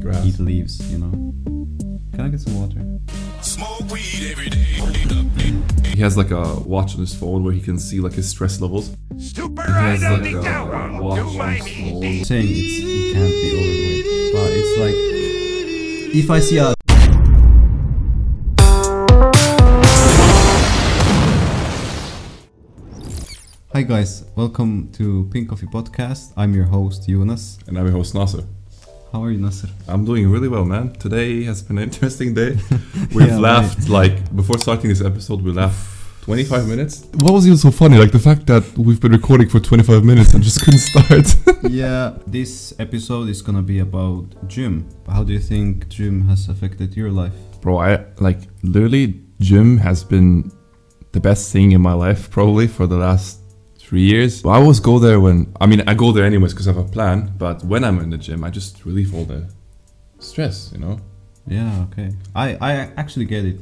grass. eat leaves, you know. Can I get some water? Smoke weed every day. He has like a watch on his phone where he can see like his stress levels. Super He has ride on like the a tower. watch Do on my his phone. Saying he can't be overweight, but it's like if I see a Hi guys, welcome to PinkCoffee podcast. I'm your host Jonas. And I'm your host Nasser. How are you, Nasser? I'm doing really well, man. Today has been an interesting day. We've Yeah, laughed like before starting this episode. We laughed 25 minutes. What was even so funny? Like the fact that we've been recording for 25 minutes and just couldn't start. Yeah, this episode is gonna be about gym. How do you think gym has affected your life? Bro, I like literally gym has been the best thing in my life probably for the last 3 years. I always go there I go there anyways because I have a plan, but when I'm in the gym, I just relieve all the stress, you know? Yeah, okay. I actually get it.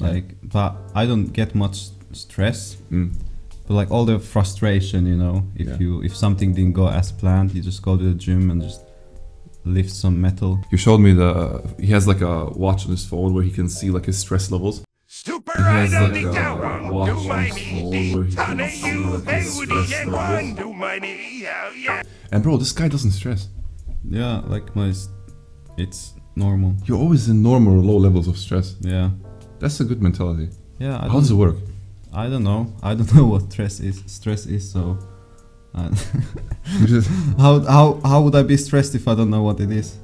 Like, but I don't get much stress. But like all the frustration, you know, if something didn't go as planned, you just go to the gym and just lift some metal. You showed me he has like a watch on his phone where he can see like his stress levels. Super He has ride on like the a tower. watch Do on my his phone where he can Honey, see you like pay his with the stress N1. levels. Do my yeah. And bro, this guy doesn't stress. Yeah, like it's normal. You're always in normal or low levels of stress. Yeah. That's a good mentality. Yeah. How does it work? I don't know. I don't know what stress is. So, You just, how would I be stressed if I don't know what it is?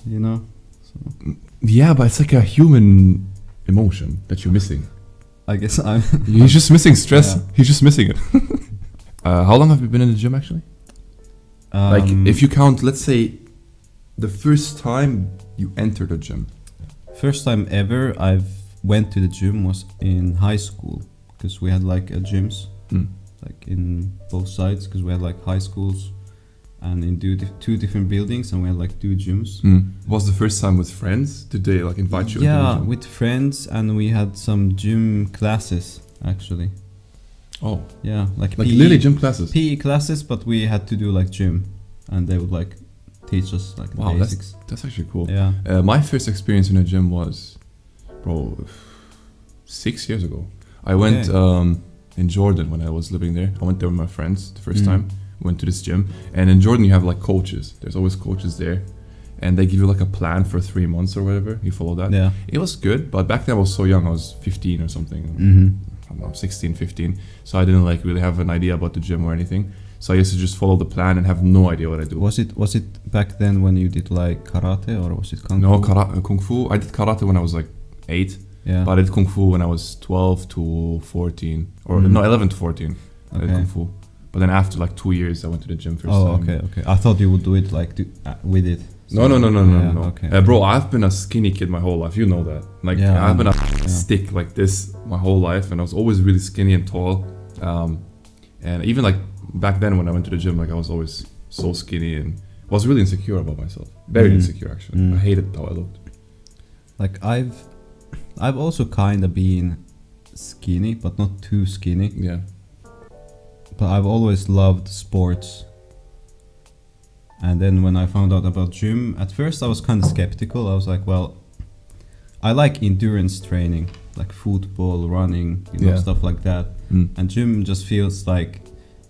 You know. So yeah, but it's like a human emotion that you're missing. I guess I'm. He's just missing stress. Yeah. He's just missing it. How long have you been in the gym actually? Like, if you count, let's say, the first time you entered a gym. First time ever I've went to the gym was in high school because we had like gyms like in both sides because we had like high schools and in two different buildings and we had like two gyms. Was the first time with friends? Did they like invite you? Yeah, into the gym? with friends and we had some gym classes actually. Oh, Yeah, like PE, literally gym classes. PE classes, but we had to do like gym and they would like teach us like the Wow, basics. that's actually cool. Yeah. My first experience in a gym was, bro, 6 years ago. I went in Jordan when I was living there. I went there with my friends the first time. Went to this gym, and in Jordan you have like coaches. There's always coaches there, and they give you like a plan for 3 months or whatever. You follow that. Yeah. It was good, but back then I was so young. I was 15 or something. I don't know, 16, 15. So I didn't like really have an idea about the gym or anything. So I used to just follow the plan and have no idea what I do. Was it back then when you did like karate or was it kung fu? No, kung fu. I did karate when I was like 8. Yeah. But I did kung fu when I was 12 to 14. Or no, 11 to 14. I did Okay. kung fu. But then after like 2 years, I went to the gym first Oh, time. okay. I thought you would do it like with it. No. Yeah, okay. Bro, I've been a skinny kid my whole life. You know that. Like, Yeah, I've been a yeah. stick like this my whole life. And I was always really skinny and tall. And even like back then when I went to the gym, like I was always so skinny and was really insecure about myself. Very insecure, actually. I hated how I looked. Like I've also kind of been skinny, but not too skinny. Yeah. But I've always loved sports. And then when I found out about gym, at first I was kind of skeptical. I was like, well, I like endurance training, like football, running, Yeah. stuff like that. And gym just feels like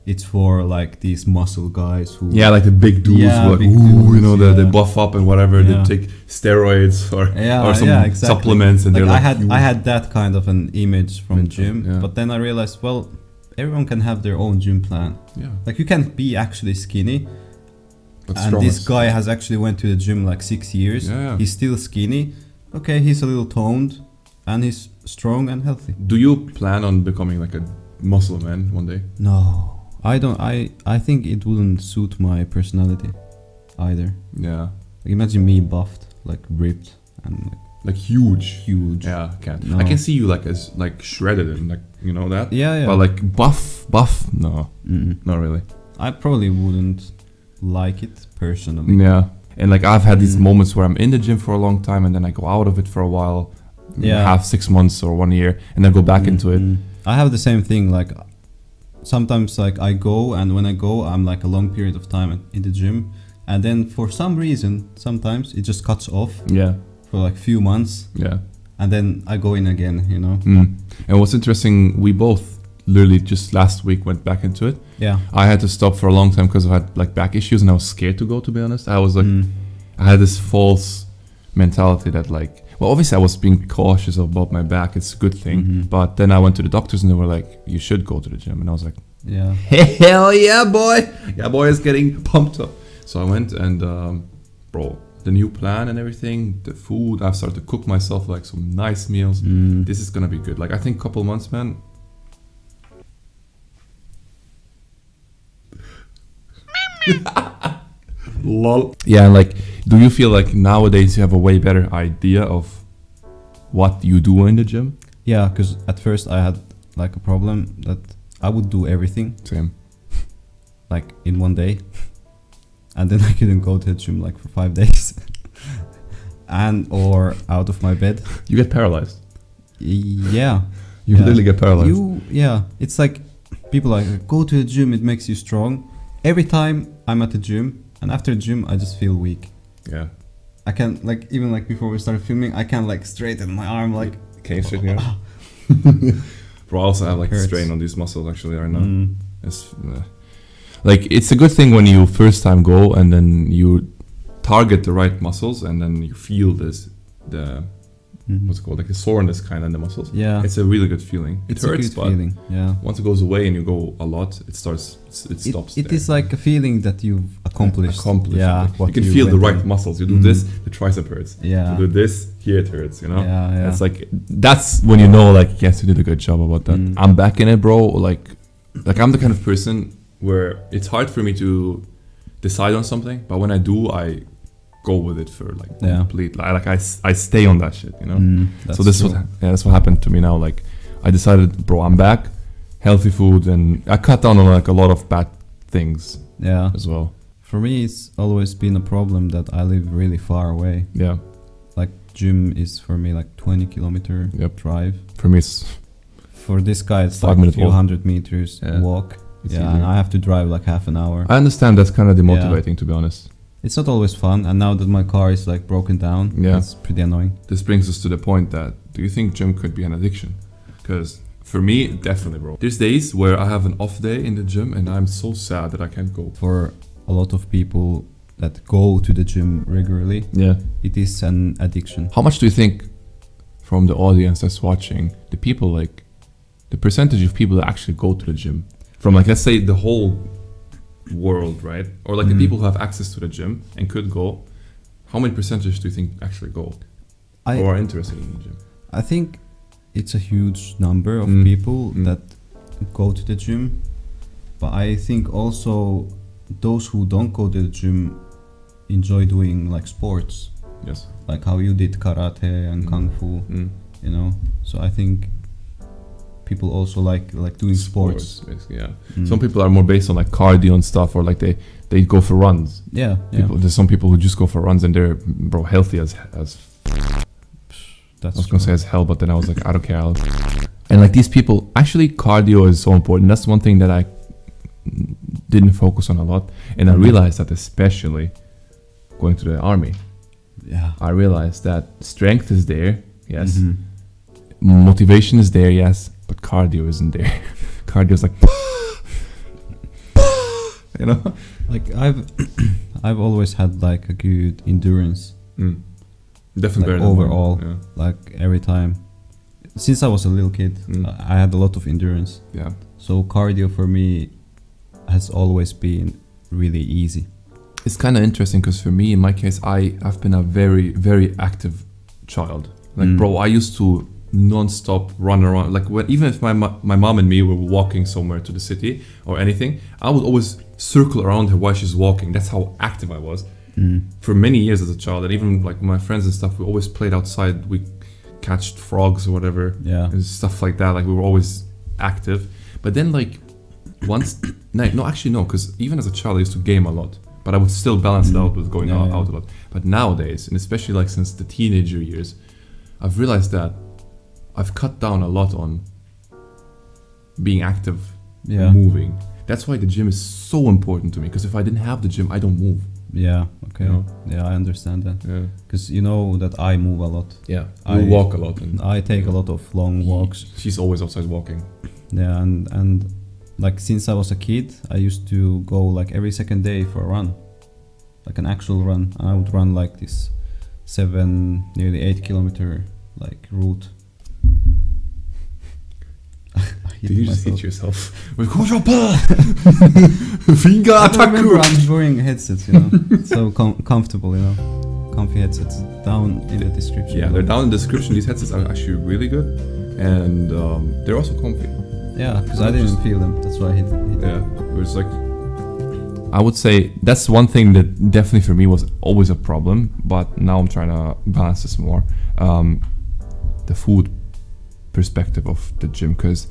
it's for like these muscle guys who Yeah, like the big dudes Yeah, who like, big ooh, you know, dudes, they yeah. buff up and whatever. Yeah. They take steroids or some exactly. supplements, and like they're like, I had that kind of an image from Mental, gym, yeah. but then I realized, well, everyone can have their own gym plan. yeah, Like you can be actually skinny, but and strong this as- guy has actually went to the gym like 6 years. Yeah. He's still skinny. Okay, he's a little toned, and he's strong and healthy. Do you plan on becoming like a muscle man one day? No, I don't. I think it wouldn't suit my personality either. Yeah, Like imagine me buffed, like ripped, and like huge. huge. Yeah, I can't. No. I can see you like as like shredded and like, you know that. Yeah. But like buff, no, not really. I probably wouldn't like it personally. Yeah, and like I've had these moments where I'm in the gym for a long time and then I go out of it for a while, Yeah. half 6 months or 1 year, and then go back into it. I have the same thing. Like sometimes, like I go, and when I go, I'm like a long period of time in the gym, and then for some reason, sometimes it just cuts off Yeah. for like few months, Yeah. and then I go in again, you know. And what's interesting, we both literally just last week went back into it. Yeah. I had to stop for a long time because I had like back issues and I was scared to go, to be honest. I was like, I had this false mentality that like, well, obviously I was being cautious about my back. It's a good thing. But then I went to the doctors and they were like, you should go to the gym. And I was like, Yeah. hell yeah, boy. Yeah, boy is getting pumped up. So I went and, bro, the new plan and everything, the food, I've started to cook myself like some nice meals. This is going to be good. Like I think a couple months, man. Lol. Yeah, and like, do you feel like nowadays you have a way better idea of what you do in the gym? Yeah, because at first I had like a problem that I would do everything Same. like in one day, and then I couldn't go to the gym like for 5 days, and or out of my bed. You get paralyzed. Yeah, You literally get paralyzed. It's like people are like, go to the gym, it makes you strong. Every time I'm at the gym, and after the gym I just feel weak. Yeah. I can't, like, even like before we started filming, I can't like straighten my arm, like. Can you straighten your arm? Bro, I also have like Hurts. strain on these muscles actually right now. It's like, it's a good thing when you first time go and then you target the right muscles and then you feel the what's it called, like the soreness kind of in the muscles. Yeah. It's a really good feeling. It It's hurts, a good but feeling. Yeah. once it goes away and you go a lot, it stops. It is like a feeling that you've accomplished. Yeah. You can feel the right muscles. You do this, the tricep hurts. Yeah. You do this, here it hurts, you know? Yeah, yeah. It's like, that's when you know, like, yes, you did a good job about that. I'm back in it, bro. Like I'm the kind of person where it's hard for me to decide on something, but when I do, I go with it for like complete. Like I stay on that shit, you know? So this is that's what happened to me now. Like I decided, bro, I'm back, healthy food, and I cut down on like a lot of bad things as well. For me, it's always been a problem that I live really far away. Yeah. Like gym is for me like 20-kilometer drive. For me, it's for this guy, it's 5 like a minute few walk. 100 meters walk. It's and I have to drive like half an hour. I understand that's kind of demotivating, to be honest. It's not always fun, and now that my car is like broken down, it's pretty annoying. This brings us to the point that, do you think gym could be an addiction? Because for me, definitely, bro. There's days where I have an off day in the gym and I'm so sad that I can't go. For a lot of people that go to the gym regularly, it is an addiction. How much do you think, from the audience that's watching, the people, like, the percentage of people that actually go to the gym, from like, let's say the whole world, right? Or like the people who have access to the gym and could go, how many percentage do you think actually go or are interested in the gym? I think it's a huge number of people that go to the gym, but I think also those who don't go to the gym enjoy doing like sports. Yes. Like how you did karate and kung fu, you know. So I think people also like doing sports. Basically, yeah. Some people are more based on like cardio and stuff, or like they go for runs. Yeah. There's some people who just go for runs and they're, bro, healthy as That's I was gonna say as hell, but then I was like, I don't care. And like these people, actually cardio is so important. That's one thing that I didn't focus on a lot, and I realized that, especially going to the army, I realized that strength is there, yes, motivation is there, yes, but cardio isn't there. Cardio is like you know, like I've always had like a good endurance. Definitely like better overall, like every time since I was a little kid, I had a lot of endurance. Yeah. So cardio for me has always been really easy. It's kind of interesting because for me, in my case, I've been a very, very active child. Like, bro, I used to non-stop run around. Like, even if my mom and me were walking somewhere to the city or anything, I would always circle around her while she's walking. That's how active I was for many years as a child. And even like my friends and stuff, we always played outside. We catched frogs or whatever, and stuff like that. Like, we were always active. But then, like, once, because even as a child, I used to game a lot. But I would still balance it out with going out a lot. But nowadays, and especially like since the teenager years, I've realized that I've cut down a lot on being active, moving. That's why the gym is so important to me. Because if I didn't have the gym, I don't move. Yeah. Okay. You know? Yeah, I understand that. Yeah. Because you know that I move a lot. Yeah. I You walk a lot. And I take a lot of long walks. She's always outside walking. Yeah, and like since I was a kid, I used to go like every second day for a run, like an actual run. And I would run like this 7, nearly 8 kilometer like route. Did you just hit yourself? I remember I'm wearing headsets, you know, so comfortable, you know, comfy headsets. Down in the description. Yeah, they're down in the description. These headsets are actually really good, and they're also comfy. Yeah, because I didn't feel them. That's why I hit them. Yeah, it was like. I would say that's one thing that definitely for me was always a problem, but now I'm trying to balance this more. The food perspective of the gym, because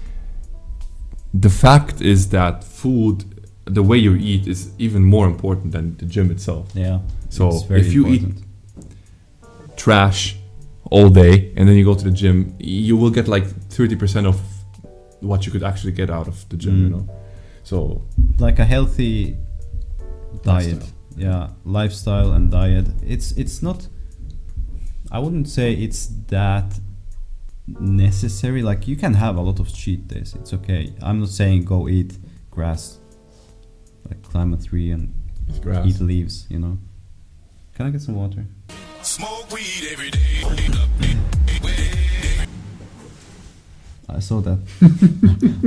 the fact is that food, the way you eat, is even more important than the gym itself. Yeah. So it's very if you important. eat trash all day and then you go to the gym, you will get like 30% of what you could actually get out of the gym, you know. So like a healthy diet, lifestyle. Yeah, lifestyle and diet. It's not. I wouldn't say it's that necessary. Like you can have a lot of cheat days. It's okay. I'm not saying go eat grass, like climb a tree and grass. eat leaves. You know. Can I get some water? Smoke weed every day. I saw that.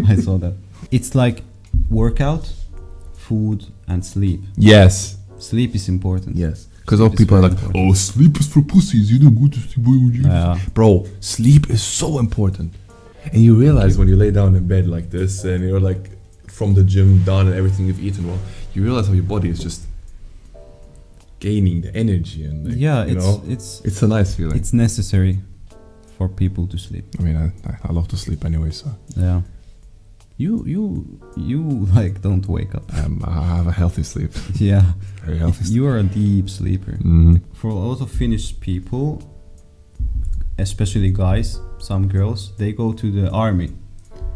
I saw that. It's like workout, food, and sleep. Yes. Sleep is important. Yes. Because all Sleep is people are very like, important. Oh, sleep is for pussies. You don't go to sleep. Why would you? Yeah. bro, sleep is so important. And you realize when you lay down in bed like this and you're like from the gym done and everything you've eaten, well, you realize how your body is just gaining the energy and like, Yeah, you know, it's a nice feeling. it's necessary for people to sleep. I mean, I love to sleep anyway, so Yeah. You like don't wake up. I have a healthy sleep. Yeah. Very healthy sleep. You are a deep sleeper. Mhm. For a lot of Finnish people, especially guys, some girls, they go to the army.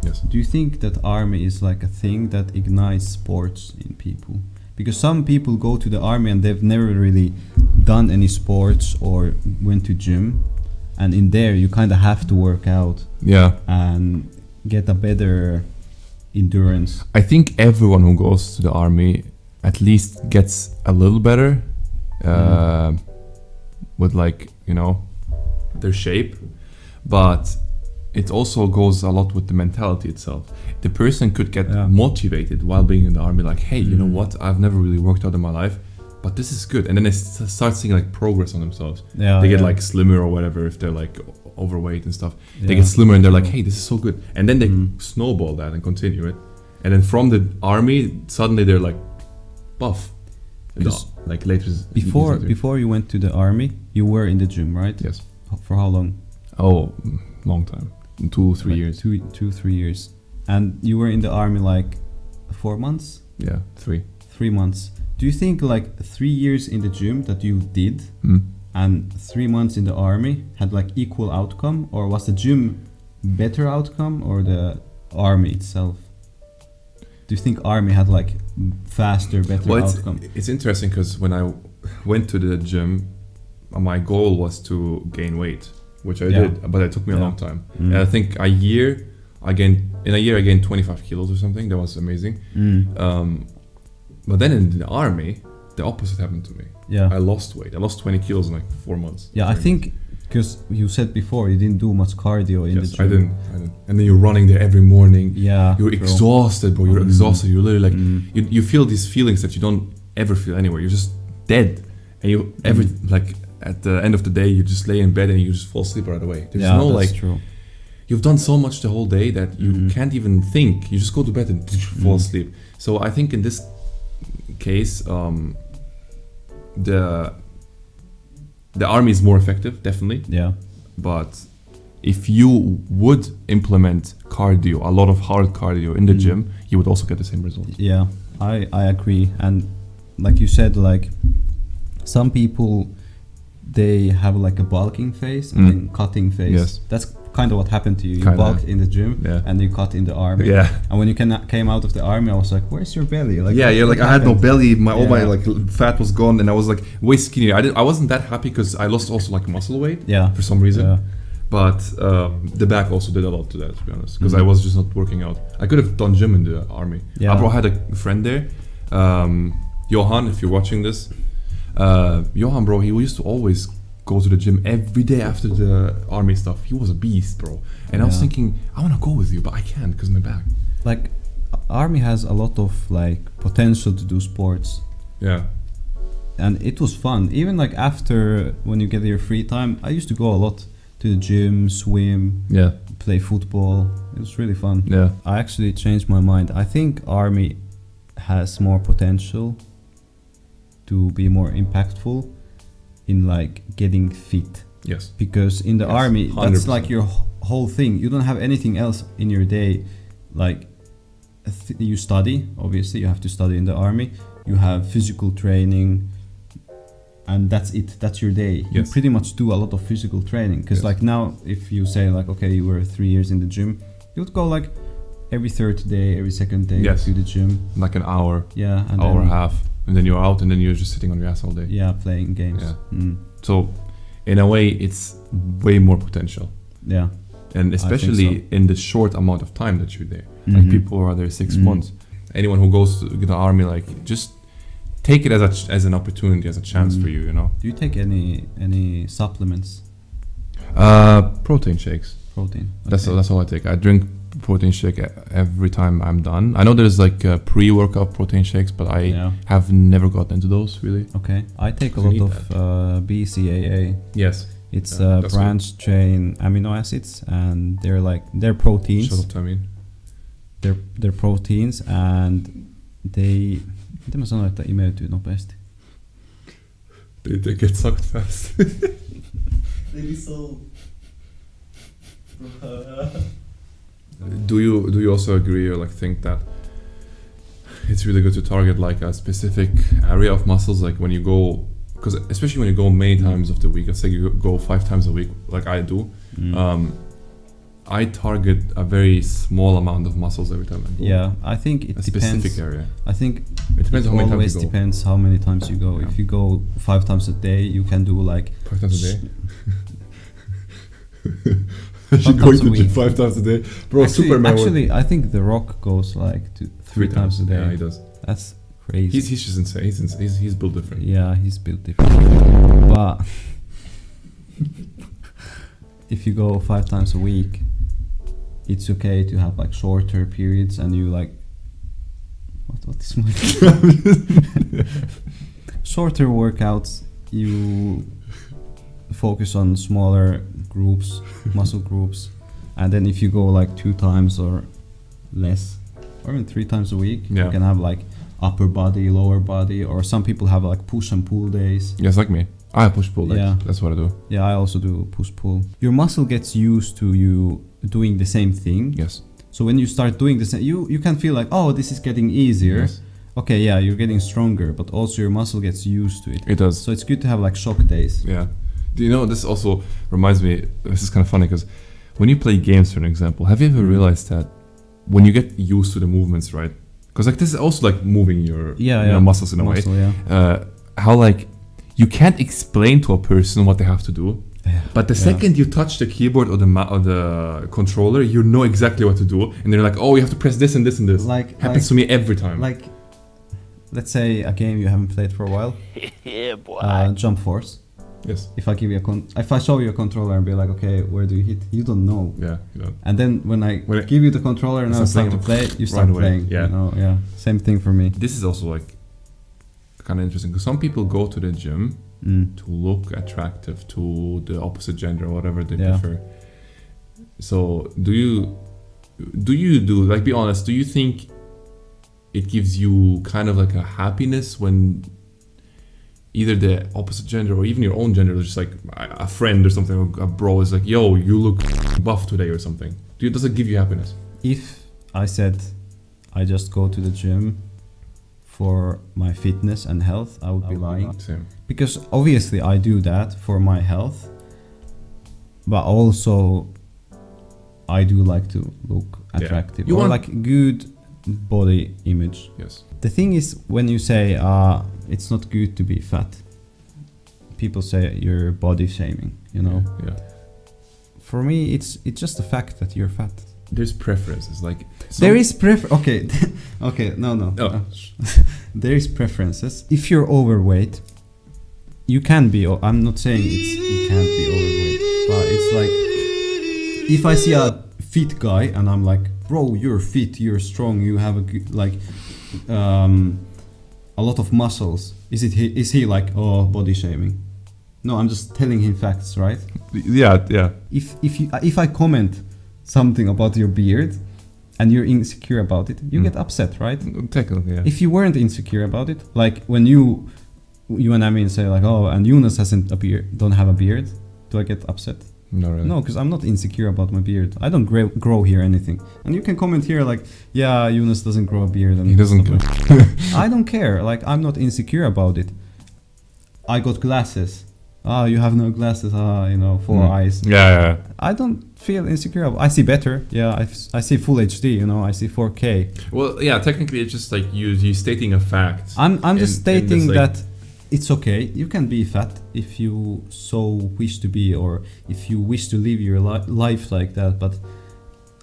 Yes. Do you think that army is like a thing that ignites sports in people? Because some people go to the army and they've never really done any sports or went to gym, and in there you kind of have to work out Yeah. and get a better endurance. I think everyone who goes to the army at least gets a little better with like, you know, their shape, but it also goes a lot with the mentality itself. The person could get motivated while being in the army, like, hey, you know what, I've never really worked out in my life, but this is good. And then they start seeing like progress on themselves. Yeah, they get like slimmer or whatever if they're like overweight and stuff. They Yeah. get slimmer and they're like, hey, this is so good. And then they snowball that and continue it. And then from the army, suddenly they're like buff. Because Like later. Before you went to the army, you were in the gym, right? Yes. For how long? Oh, long time. 2-3 Like years. 2-3 years. And you were in the army like 4 months? Yeah, 3. 3 months. Do you think like 3 years in the gym that you did and 3 months in the army had like equal outcome, or was the gym better outcome or the army itself? Do you think army had like faster, better outcome? It's interesting because when I went to the gym, my goal was to gain weight, which I did, but it took me a long time. And I think in a year I gained 25 kilos or something. That was amazing. But then in the army, the opposite happened to me. Yeah. I lost weight. I lost 20 kilos in like 4 months. Yeah, I think because you said before you didn't do much cardio in the gym. I didn't. And then you're running there every morning. Yeah. You're exhausted, bro. You're exhausted. You're literally like, you feel these feelings that you don't ever feel anywhere. You're just dead. And you like at the end of the day, you just lay in bed and you just fall asleep right away. There's no that's like, true. you've done so much the whole day that you can't even think. You just go to bed and fall asleep. So I think in this case, the army is more effective, definitely. Yeah. But if you would implement cardio, a lot of hard cardio in the gym, you would also get the same result. Yeah, I agree. And like you said, like some people, they have like a bulking phase and then cutting phase. Yes. That's kind of what happened to you. You Kinda. bulked in the gym Yeah. and you cut in the army. Yeah. And when you came out of the army, I was like, "Where's your belly?" Like, Yeah, what like I had no happened? belly. All my Yeah. like fat was gone, and I was like way skinnier. I wasn't that happy because I lost also like muscle weight. Yeah. For some reason. Yeah. But the back also did a lot to that, to be honest, because I Mhm. was just not working out. I could have done gym in the army. Yeah. I had a friend there, Johan. If you're watching this, Johan, bro, he used to always go to the gym every day after the army stuff. He was a beast, bro. And I was Yeah. thinking, I want to go with you, but I can't because of my back. Like, army has a lot of like potential to do sports. Yeah. And it was fun. Even like after, when you get your free time, I used to go a lot to the gym, swim, Yeah. play football. It was really fun. Yeah. I actually changed my mind. I think army has more potential to be more impactful in like getting fit. Yes. Because in the Yes, army, that's 100%. like your whole thing. You don't have anything else in your day. Like you study, obviously you have to study in the army. You have physical training, and that's it. That's your day. You Yes. pretty much do a lot of physical training. Because Yes. like now, if you say like, okay, you were 3 years in the gym, you would go like every third day, every second day Yes. to the gym. Like an hour, Yeah, and hour and a then, half, and then you're out, and then you're just sitting on your ass all day. yeah, playing games. Yeah. Mm. So, in a way, it's way more potential, Yeah. and especially so. in the short amount of time that you're there. Like Mhm. people who are there 6 Mhm. months. Anyone who goes to the army, like just take it as an opportunity, as a chance for you. You know. Do you take any supplements? Protein shakes. Protein. That's Okay. that's all I take. I drink protein shake every time I'm done. I know there's like pre-workout protein shakes, but I Yeah. have never gotten into those really. Okay. I take a You lot need of BCAA. Yes. It's Yeah, that's branched chain amino acids, and they're proteins. Shut up, Tamin. They're proteins, and miten mä sanoin, että imeytyy nopeasti? They get sucked fast. They be so. Do you also agree or like think that it's really good to target like a specific area of muscles, like when you go, because especially when you go many times of the week, let's say you go 5 times a week like I do, I target a very small amount of muscles every time I go. Yeah, I think it A depends. specific area. I think It depends how many times always you go. depends how many times you go. Yeah. If you go 5 times a day, you can do like 5 times a day. Sometimes going a to the gym week. 5 times a day, bro. Superman. Actually, I think The Rock goes like 3 times a day. Yeah, he does. That's crazy. He's just insane. He's built different. Yeah, he's built different. But if you go 5 times a week, it's okay to have like shorter periods, and you like what is my shorter workouts. You focus on smaller groups, muscle groups, and then if you go like 2 times or less, or even 3 times a week, Yeah. you can have like upper body, lower body, or some people have like push and pull days. Yes, like me. I push pull legs. Yeah. That's what I do. Yeah, I also do push pull. Your muscle gets used to you doing the same thing. Yes. So when you start doing the same, you can feel like, oh, this is getting easier. Yes. Okay, yeah, you're getting stronger, but also your muscle gets used to it. It does. So it's good to have like shock days. Yeah. Do you know, this also reminds me, this is kind of funny because when you play games, for an example, have you ever realized that when you get used to the movements, right? Because like this is also like moving your muscles in a way. Muscle, yeah. How like you can't explain to a person what they have to do. Yeah. But the second you touch the keyboard or the controller, you know exactly what to do, and they're like, "Oh, you have to press this and this and this." Happens to me every time. Like, let's say a game you haven't played for a while. Yeah, boy. Jump Force. Yes. If I give you if I show you a controller and be like, okay, where do you hit? You don't know. Yeah. You know. And then when I give you the controller and I start to play, you start right away. playing. Yeah. You know, yeah. Same thing for me. This is also like kind of interesting because some people go to the gym to look attractive to the opposite gender or whatever they prefer. So do you like, be honest, do you think it gives you kind of like a happiness when either the opposite gender or even your own gender, just like a friend or something, or a bro is like, yo, you look buff today or something? Does it give you happiness? If I said I just go to the gym for my fitness and health, I would be lying. Same. Because obviously I do that for my health, but also I do like to look attractive, or like good body image. Yes. The thing is, when you say it's not good to be fat, people say you're body shaming, you know. Yeah. For me, it's just the fact that you're fat. There's preferences, like there is okay, okay, no. There is preferences. If you're overweight, you can be. I'm not saying you can't be overweight, but it's like if I see a fit guy and I'm like, bro, you're fit, you're strong, you have a lot of muscles. Is he like, oh, body shaming? No, I'm just telling him facts, right? Yeah. If I comment something about your beard and you're insecure about it, you get upset, right? Technically, yeah. If you weren't insecure about it, like when you and Amin say like, oh, and Yunus don't have a beard, do I get upset? No, really. No, because I'm not insecure about my beard. I don't grow here anything. And you can comment here like, yeah, Yunus doesn't grow a beard. And he doesn't grow. I don't care. Like, I'm not insecure about it. I got glasses. You have no glasses. 4 eyes. Yeah. I don't feel insecure. I see better. Yeah, I see full HD. I see 4K. Well, yeah. Technically, it's just like you stating a fact. I'm just stating that it's okay. You can be fat if you so wish to be, or if you wish to live your life like that. But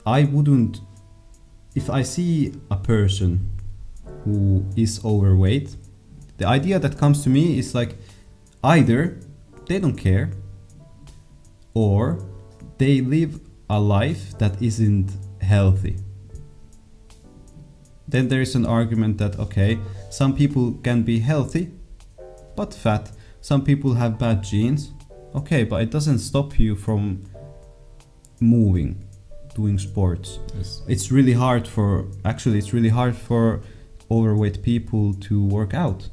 I wouldn't. If I see a person who is overweight, the idea that comes to me is like either they don't care, or they live a life that isn't healthy. Then there is an argument that, okay, some people can be healthy but fat, some people have bad genes, okay, but it doesn't stop you from moving, doing sports. Yes. It's really hard for overweight people to work out,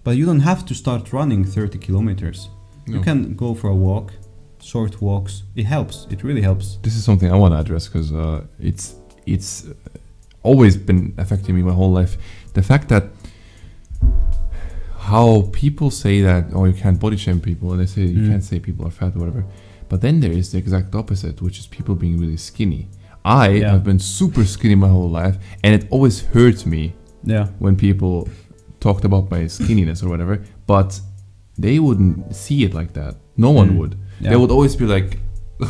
but you don't have to start running 30 kilometers. No. You can go for a walk, short walks. It helps. It really helps. This is something I want to address because it's always been affecting me my whole life. The fact that how people say that, oh, you can't body shame people, and they say you can't say people are fat or whatever, but then there is the exact opposite, which is people being really skinny. I have been super skinny my whole life, and it always hurt me when people talked about my skinniness or whatever, but they wouldn't see it like that. No one would. They would always be like,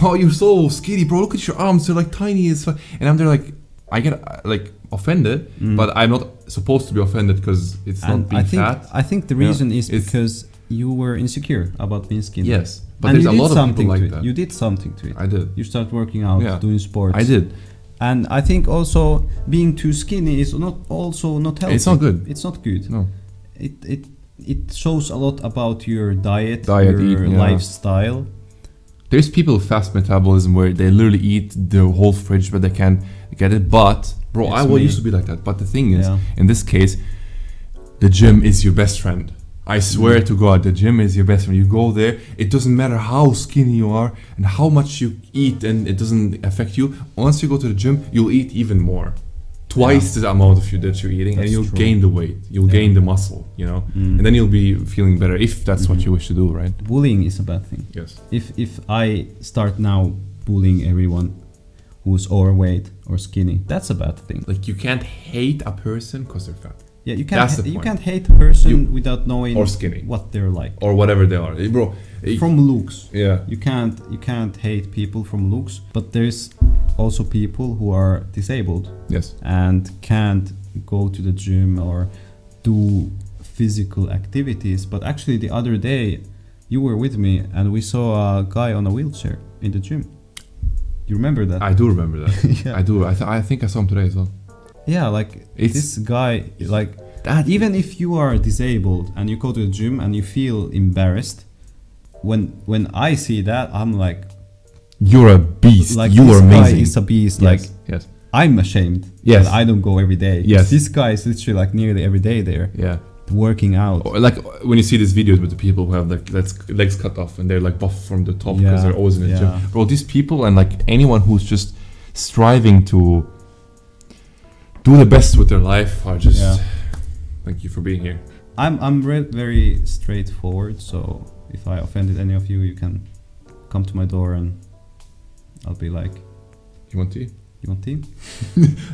oh, you're so skinny, bro, look at your arms, they're like tiny as fuck. And I'm there like, I get like offended, but I'm not supposed to be offended because it's not being fat. I think the reason is because you were insecure about being skinny. Yes, but there's a lot of people like that. You did something to it. I did. You started working out, doing sports. I did. And I think also being too skinny is not healthy. It's not good. It's not good. No. It shows a lot about your diet, your lifestyle. There's people with fast metabolism where they literally eat the whole fridge but they can't get it. But bro, I used to be like that. But the thing is, in this case, the gym is your best friend. I swear to God, the gym is your best friend. You go there, it doesn't matter how skinny you are and how much you eat, and it doesn't affect you. Once you go to the gym, you'll eat even more. Twice the amount of food that you're eating, and you'll gain the weight, you'll gain the muscle, and then you'll be feeling better if that's what you wish to do, right? Bullying is a bad thing. Yes. If I start now bullying everyone who's overweight or skinny, that's a bad thing. Like, you can't hate a person because they're fat. Yeah, you can't hate a person without knowing or skinny what they're like or whatever they are, bro. From looks, yeah, you can't hate people from looks, but there's also people who are disabled, yes, and can't go to the gym or do physical activities. But actually, the other day, you were with me and we saw a guy on a wheelchair in the gym. You remember that? I do remember that. Yeah. I do. I think I saw him today as well. Yeah, like this guy, like that. Even if you are disabled and you go to the gym and you feel embarrassed, when I see that, I'm like, you're a beast. Like, you are amazing. This guy is a beast. Yes. Like, yes. I'm ashamed. Yes. That I don't go every day. Yes. This guy is literally like nearly every day there. Yeah. Working out. Or like when you see these videos with the people who have like legs cut off and they're like buff from the top because they're always in the gym. Bro, these people and like anyone who's just striving to do the best with their life are just thank you for being here. I'm very straightforward, so if I offended any of you, you can come to my door and I'll be like, You want tea? You want tea?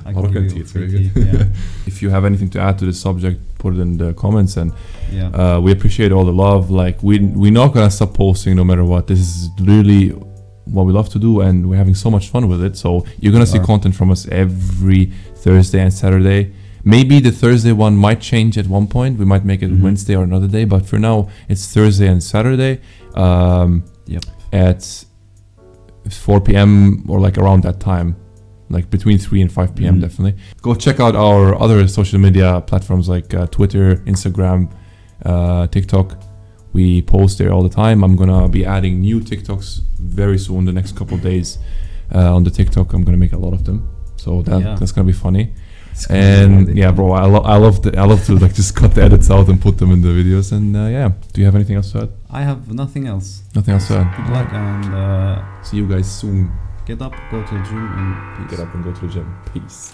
I can Moroccan give tea, you it's very free good. tea, yeah. If you have anything to add to the subject, put it in the comments, and Yeah. we appreciate all the love. Like we're not gonna stop posting no matter what. This is really what we love to do, and we're having so much fun with it. So you're gonna see content from us every Thursday and Saturday. Maybe the Thursday one might change at one point. We might make it Wednesday or another day, but for now it's Thursday and Saturday at 4 p.m. or like around that time, like between 3 and 5 p.m. definitely. Go check out our other social media platforms like Twitter, Instagram, TikTok. We post there all the time. I'm gonna be adding new TikToks very soon, the next couple of days. On the TikTok, I'm gonna make a lot of them, so that's gonna be funny. And yeah, bro, I love to like just cut the edits out and put them in the videos. And yeah, do you have anything else to add? I have nothing else. Nothing else to add. Good luck and See you guys soon. get up, go to the gym, and peace. Get up and go to the gym. Peace.